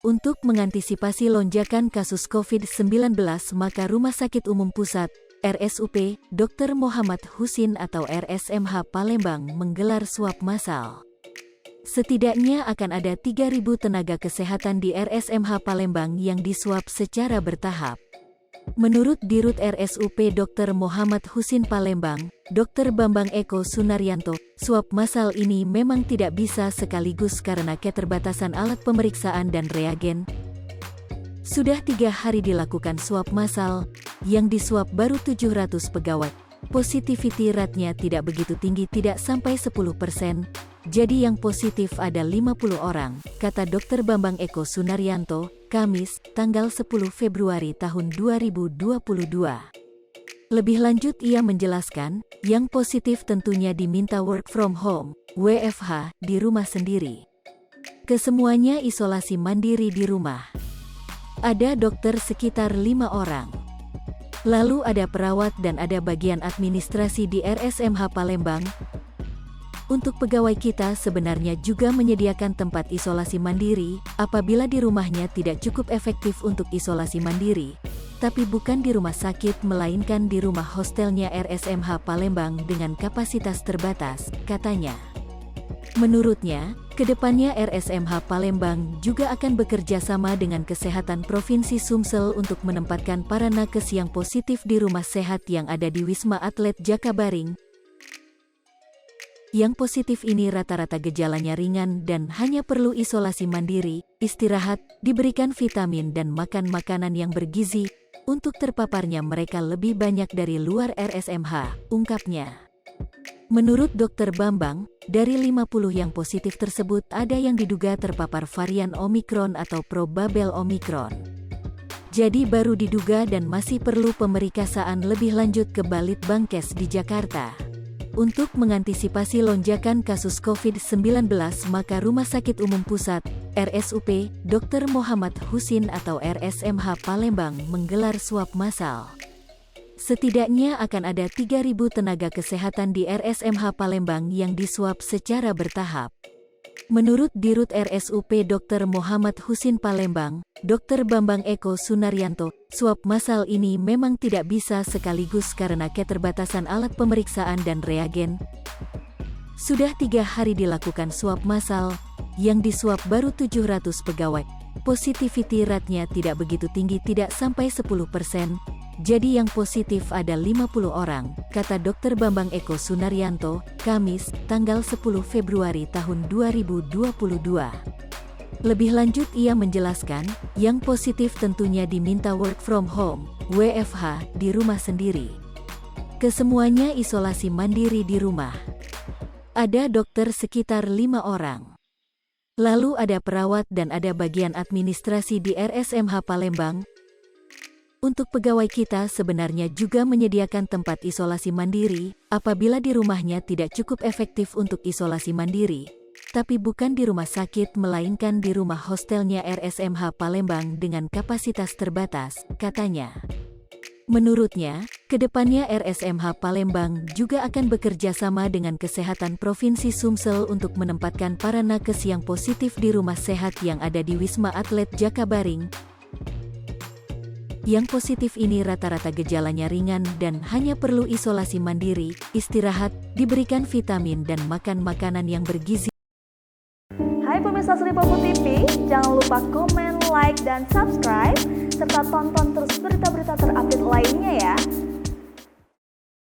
Untuk mengantisipasi lonjakan kasus COVID-19, maka Rumah Sakit Umum Pusat, RSUP, Dr. Muhammad Husin atau RSMH Palembang menggelar swab massal. Setidaknya akan ada 3.000 tenaga kesehatan di RSMH Palembang yang diswab secara bertahap. Menurut Dirut RSUP Dr. Muhammad Husin Palembang, Dr. Bambang Eko Sunaryanto, swab massal ini memang tidak bisa sekaligus karena keterbatasan alat pemeriksaan dan reagen. Sudah 3 hari dilakukan swab massal, yang diswab baru 700 pegawai. Positivity rate-nya tidak begitu tinggi, tidak sampai 10%. Jadi yang positif ada 50 orang, kata Dr. Bambang Eko Sunaryanto, Kamis, tanggal 10 Februari tahun 2022. Lebih lanjut ia menjelaskan, yang positif tentunya diminta work from home, WFH, di rumah sendiri. Kesemuanya isolasi mandiri di rumah. Ada dokter sekitar 5 orang. Lalu ada perawat dan ada bagian administrasi di RSMH Palembang. Untuk pegawai kita sebenarnya juga menyediakan tempat isolasi mandiri, apabila di rumahnya tidak cukup efektif untuk isolasi mandiri. Tapi bukan di rumah sakit melainkan di rumah hostelnya RSMH Palembang dengan kapasitas terbatas, katanya. Menurutnya, kedepannya RSMH Palembang juga akan bekerja sama dengan Kesehatan Provinsi Sumsel untuk menempatkan para nakes yang positif di rumah sehat yang ada di Wisma Atlet Jakabaring. Yang positif ini rata-rata gejalanya ringan dan hanya perlu isolasi mandiri, istirahat, diberikan vitamin dan makan makanan yang bergizi. Untuk terpaparnya mereka lebih banyak dari luar RSMH, ungkapnya. Menurut Dr. Bambang, dari 50 yang positif tersebut ada yang diduga terpapar varian Omikron atau probabel Omikron. Jadi baru diduga dan masih perlu pemerikasaan lebih lanjut ke Balitbangkes di Jakarta. Untuk mengantisipasi lonjakan kasus COVID-19, maka Rumah Sakit Umum Pusat, RSUP, Dr. Muhammad Husin atau RSMH Palembang menggelar swab massal. Setidaknya akan ada 3.000 tenaga kesehatan di RSMH Palembang yang diswab secara bertahap. Menurut Dirut RSUP Dr. Muhammad Husin Palembang, Dr. Bambang Eko Sunaryanto, swab massal ini memang tidak bisa sekaligus karena keterbatasan alat pemeriksaan dan reagen. Sudah 3 hari dilakukan swab massal, yang diswab baru 700 pegawai. Positivity rate-nya tidak begitu tinggi, tidak sampai 10%. Jadi yang positif ada 50 orang, kata Dr. Bambang Eko Sunaryanto, Kamis, tanggal 10 Februari tahun 2022. Lebih lanjut ia menjelaskan, yang positif tentunya diminta work from home, WFH, di rumah sendiri. Kesemuanya isolasi mandiri di rumah. Ada dokter sekitar 5 orang. Lalu ada perawat dan ada bagian administrasi di RSMH Palembang. Untuk pegawai kita sebenarnya juga menyediakan tempat isolasi mandiri, apabila di rumahnya tidak cukup efektif untuk isolasi mandiri. Tapi bukan di rumah sakit melainkan di rumah hostelnya RSMH Palembang dengan kapasitas terbatas, katanya. Menurutnya, kedepannya RSMH Palembang juga akan bekerja sama dengan Kesehatan Provinsi Sumsel untuk menempatkan para nakes yang positif di rumah sehat yang ada di Wisma Atlet Jakabaring. Yang positif ini rata-rata gejalanya ringan dan hanya perlu isolasi mandiri, istirahat, diberikan vitamin dan makan makanan yang bergizi. Hai pemirsa Sri Popo TV, jangan lupa komen, like, dan subscribe, serta tonton terus berita-berita terupdate lainnya ya.